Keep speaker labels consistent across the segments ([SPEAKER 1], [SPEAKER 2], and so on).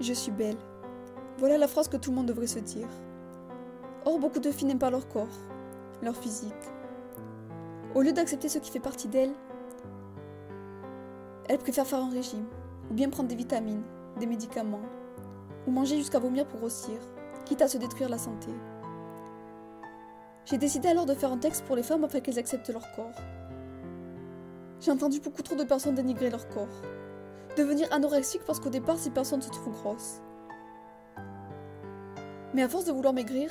[SPEAKER 1] Je suis belle. Voilà la phrase que tout le monde devrait se dire. Or, beaucoup de filles n'aiment pas leur corps, leur physique. Au lieu d'accepter ce qui fait partie d'elles, elles préfèrent faire un régime, ou bien prendre des vitamines, des médicaments, ou manger jusqu'à vomir pour grossir, quitte à se détruire la santé. J'ai décidé alors de faire un texte pour les femmes afin qu'elles acceptent leur corps. J'ai entendu beaucoup trop de personnes dénigrer leur corps, devenir anorexiques parce qu'au départ ces personnes se trouvent grosses. Mais à force de vouloir maigrir,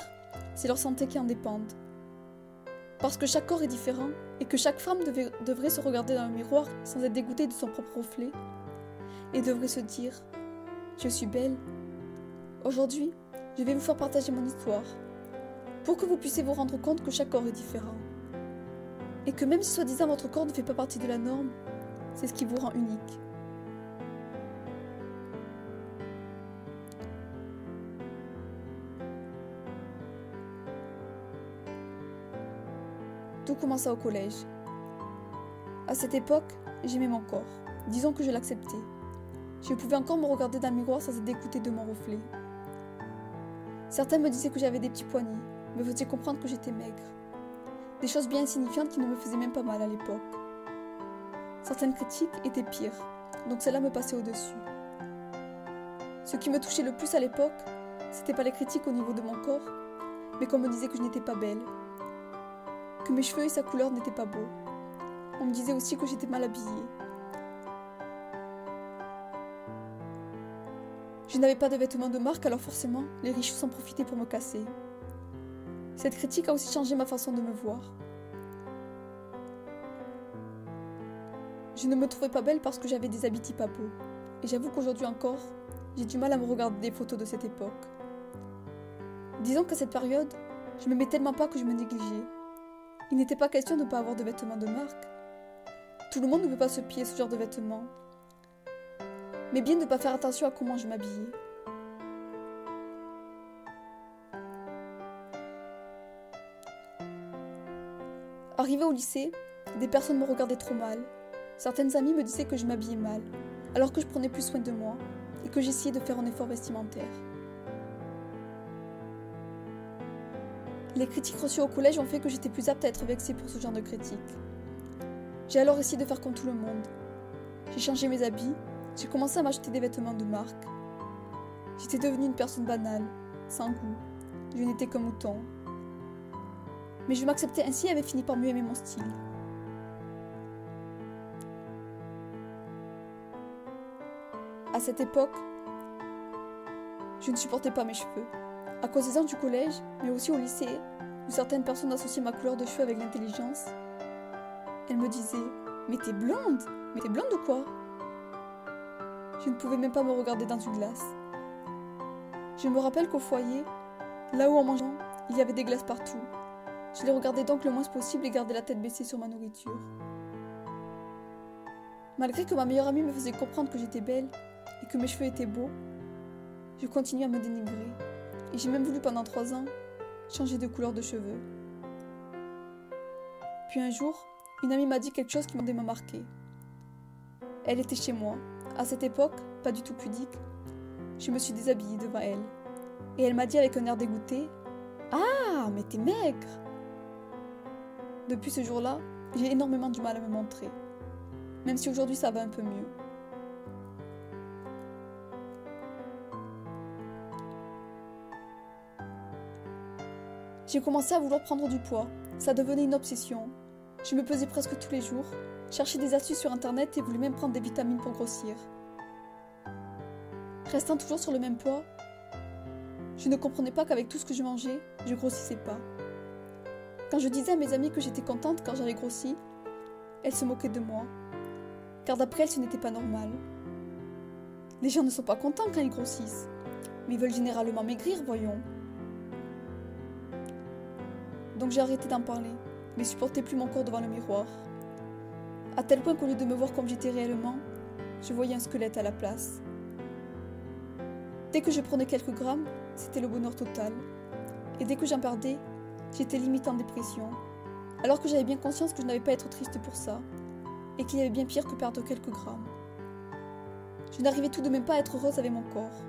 [SPEAKER 1] c'est leur santé qui en dépendent. Parce que chaque corps est différent et que chaque femme devrait se regarder dans le miroir sans être dégoûtée de son propre reflet et devrait se dire « Je suis belle ». Aujourd'hui, je vais vous faire partager mon histoire pour que vous puissiez vous rendre compte que chaque corps est différent et que même si soi-disant votre corps ne fait pas partie de la norme, c'est ce qui vous rend unique. Tout commença au collège. À cette époque, j'aimais mon corps. Disons que je l'acceptais. Je pouvais encore me regarder dans le miroir sans être dégoûtée de mon reflet. Certains me disaient que j'avais des petits poignets, me faisaient comprendre que j'étais maigre. Des choses bien insignifiantes qui ne me faisaient même pas mal à l'époque. Certaines critiques étaient pires, donc celles-là me passaient au-dessus. Ce qui me touchait le plus à l'époque, c'était pas les critiques au niveau de mon corps, mais qu'on me disait que je n'étais pas belle, que mes cheveux et sa couleur n'étaient pas beaux. On me disait aussi que j'étais mal habillée. Je n'avais pas de vêtements de marque, alors forcément, les riches s'en profitaient pour me casser. Cette critique a aussi changé ma façon de me voir. Je ne me trouvais pas belle parce que j'avais des habits pas beaux. Et j'avoue qu'aujourd'hui encore, j'ai du mal à me regarder des photos de cette époque. Disons qu'à cette période, je m'aimais tellement pas que je me négligeais. Il n'était pas question de ne pas avoir de vêtements de marque. Tout le monde ne peut pas se piller ce genre de vêtements. Mais bien de ne pas faire attention à comment je m'habillais. Arrivée au lycée, des personnes me regardaient trop mal. Certaines amies me disaient que je m'habillais mal, alors que je prenais plus soin de moi et que j'essayais de faire un effort vestimentaire. Les critiques reçues au collège ont fait que j'étais plus apte à être vexée pour ce genre de critiques. J'ai alors essayé de faire comme tout le monde. J'ai changé mes habits, j'ai commencé à m'acheter des vêtements de marque. J'étais devenue une personne banale, sans goût. Je n'étais qu'un mouton. Mais je m'acceptais ainsi et avais fini par mieux aimer mon style. À cette époque, je ne supportais pas mes cheveux. À cause des ans du collège, mais aussi au lycée, où certaines personnes associaient ma couleur de cheveux avec l'intelligence, elles me disaient « Mais t'es blonde? Mais t'es blonde ou quoi ?» Je ne pouvais même pas me regarder dans une glace. Je me rappelle qu'au foyer, là où en mangeant, il y avait des glaces partout. Je les regardais donc le moins possible et gardais la tête baissée sur ma nourriture. Malgré que ma meilleure amie me faisait comprendre que j'étais belle et que mes cheveux étaient beaux, je continuais à me dénigrer. Et j'ai même voulu pendant 3 ans changer de couleur de cheveux. Puis un jour, une amie m'a dit quelque chose qui m'a marqué. Elle était chez moi. À cette époque, pas du tout pudique, je me suis déshabillée devant elle. Et elle m'a dit avec un air dégoûté « Ah, mais t'es maigre !» Depuis ce jour-là, j'ai énormément du mal à me montrer. Même si aujourd'hui ça va un peu mieux. J'ai commencé à vouloir prendre du poids. Ça devenait une obsession. Je me pesais presque tous les jours, cherchais des astuces sur internet et voulais même prendre des vitamines pour grossir. Restant toujours sur le même poids, je ne comprenais pas qu'avec tout ce que je mangeais, je grossissais pas. Quand je disais à mes amies que j'étais contente quand j'avais grossi, elles se moquaient de moi. Car d'après elles, ce n'était pas normal. Les gens ne sont pas contents quand ils grossissent, mais ils veulent généralement maigrir, voyons. Donc j'ai arrêté d'en parler, mais supportais plus mon corps devant le miroir. À tel point qu'au lieu de me voir comme j'étais réellement, je voyais un squelette à la place. Dès que je prenais quelques grammes, c'était le bonheur total. Et dès que j'en perdais, j'étais limite en dépression. Alors que j'avais bien conscience que je n'avais pas à être triste pour ça, et qu'il y avait bien pire que perdre quelques grammes. Je n'arrivais tout de même pas à être heureuse avec mon corps.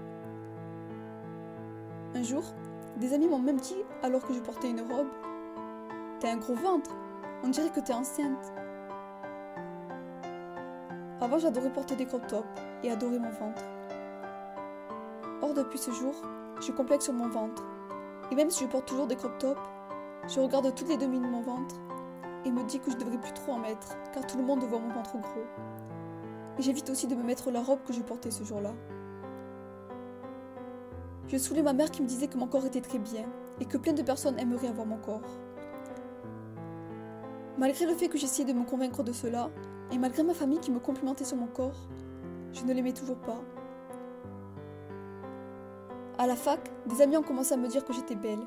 [SPEAKER 1] Un jour, des amis m'ont même dit, alors que je portais une robe, « T'as un gros ventre, on dirait que t'es enceinte. » Avant, j'adorais porter des crop tops et adorer mon ventre. Or, depuis ce jour, je complexe sur mon ventre. Et même si je porte toujours des crop tops, je regarde toutes les demi de mon ventre et me dis que je devrais plus trop en mettre, car tout le monde voit mon ventre gros. Et j'évite aussi de me mettre la robe que je portais ce jour-là. Je saoulais ma mère qui me disait que mon corps était très bien et que plein de personnes aimeraient avoir mon corps. Malgré le fait que j'essayais de me convaincre de cela, et malgré ma famille qui me complimentait sur mon corps, je ne l'aimais toujours pas. À la fac, des amis ont commencé à me dire que j'étais belle,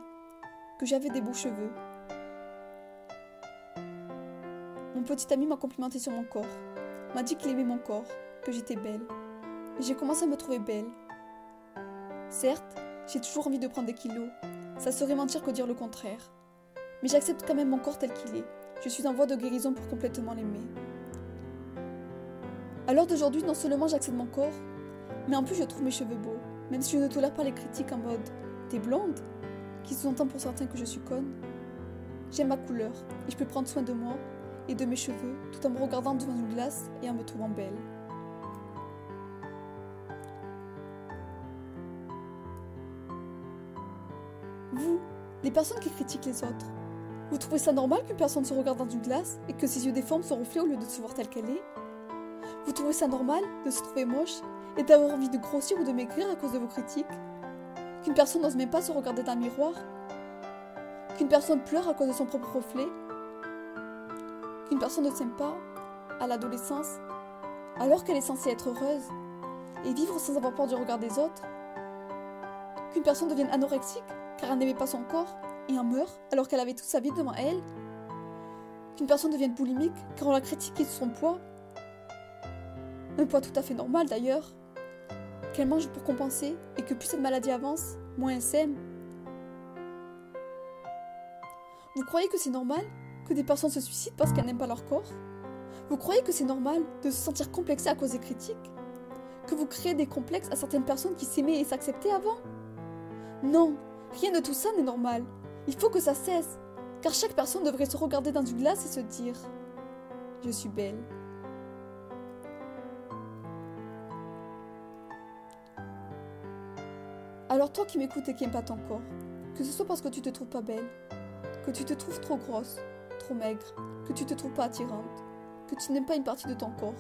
[SPEAKER 1] que j'avais des beaux cheveux. Mon petit ami m'a complimenté sur mon corps, m'a dit qu'il aimait mon corps, que j'étais belle. Et j'ai commencé à me trouver belle. Certes, j'ai toujours envie de prendre des kilos, ça serait mentir que dire le contraire. Mais j'accepte quand même mon corps tel qu'il est. Je suis en voie de guérison pour complètement l'aimer. À l'heure d'aujourd'hui, non seulement j'accepte mon corps, mais en plus je trouve mes cheveux beaux, même si je ne tolère pas les critiques en mode « T'es blonde ?» qui sous-entend pour certains que je suis conne. J'aime ma couleur et je peux prendre soin de moi et de mes cheveux tout en me regardant devant une glace et en me trouvant belle. Vous, les personnes qui critiquent les autres, vous trouvez ça normal qu'une personne se regarde dans une glace et que ses yeux déforment son reflet au lieu de se voir telle qu'elle est? Vous trouvez ça normal de se trouver moche et d'avoir envie de grossir ou de maigrir à cause de vos critiques? Qu'une personne n'ose même pas se regarder dans le miroir? Qu'une personne pleure à cause de son propre reflet? Qu'une personne ne s'aime pas à l'adolescence alors qu'elle est censée être heureuse et vivre sans avoir peur du regard des autres? Qu'une personne devienne anorexique car elle n'aimait pas son corps et en meurt alors qu'elle avait toute sa vie devant elle? Qu'une personne devienne boulimique car on l'a critiquée sur son poids? Un poids tout à fait normal d'ailleurs. Qu'elle mange pour compenser et que plus cette maladie avance, moins elle s'aime. Vous croyez que c'est normal que des personnes se suicident parce qu'elles n'aiment pas leur corps? Vous croyez que c'est normal de se sentir complexé à cause des critiques? Que vous créez des complexes à certaines personnes qui s'aimaient et s'acceptaient avant? Non, rien de tout ça n'est normal. Il faut que ça cesse, car chaque personne devrait se regarder dans une glace et se dire « Je suis belle ». Alors toi qui m'écoutes et qui n'aimes pas ton corps, que ce soit parce que tu te trouves pas belle, que tu te trouves trop grosse, trop maigre, que tu te trouves pas attirante, que tu n'aimes pas une partie de ton corps,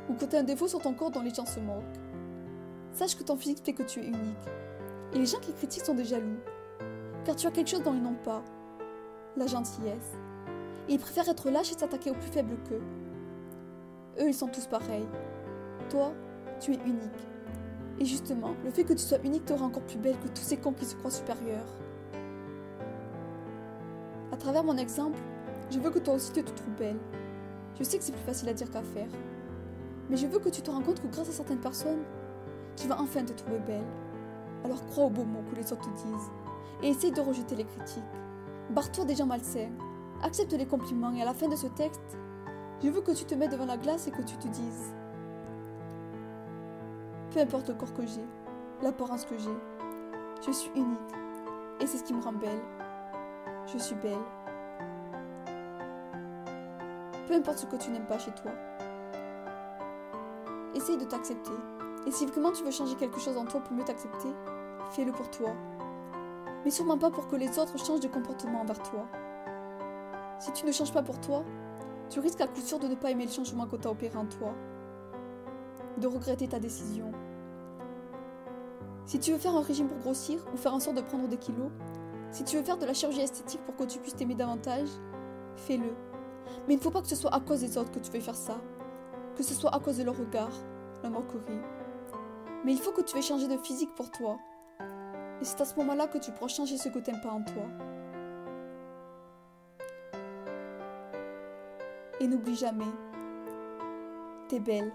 [SPEAKER 1] ou que tu as un défaut sur ton corps dont les gens se moquent, sache que ton physique fait que tu es unique. Et les gens qui critiquent sont des jaloux, car tu as quelque chose dont ils n'ont pas, la gentillesse. Et ils préfèrent être lâches et s'attaquer aux plus faibles qu'eux. Eux, ils sont tous pareils. Toi, tu es unique. Et justement, le fait que tu sois unique te rend encore plus belle que tous ces cons qui se croient supérieurs. À travers mon exemple, je veux que toi aussi tu te trouves belle. Je sais que c'est plus facile à dire qu'à faire. Mais je veux que tu te rends compte que grâce à certaines personnes, tu vas enfin te trouver belle. Alors crois aux beaux mots que les autres te disent. Et essaye de rejeter les critiques. Barre-toi des gens malsains. Accepte les compliments et à la fin de ce texte, je veux que tu te mettes devant la glace et que tu te dises: peu importe le corps que j'ai, l'apparence que j'ai, je suis unique. Et c'est ce qui me rend belle. Je suis belle. Peu importe ce que tu n'aimes pas chez toi. Essaye de t'accepter. Et si vraiment tu veux changer quelque chose en toi pour mieux t'accepter, fais-le pour toi. Mais sûrement pas pour que les autres changent de comportement envers toi. Si tu ne changes pas pour toi, tu risques à coup sûr de ne pas aimer le changement que tu as opéré en toi. De regretter ta décision. Si tu veux faire un régime pour grossir ou faire en sorte de prendre des kilos, si tu veux faire de la chirurgie esthétique pour que tu puisses t'aimer davantage, fais-le. Mais il ne faut pas que ce soit à cause des autres que tu veuilles faire ça, que ce soit à cause de leur regard, la moquerie. Mais il faut que tu aies changé de physique pour toi. Et c'est à ce moment-là que tu pourras changer ce que tu n'aimes pas en toi. Et n'oublie jamais, t'es belle.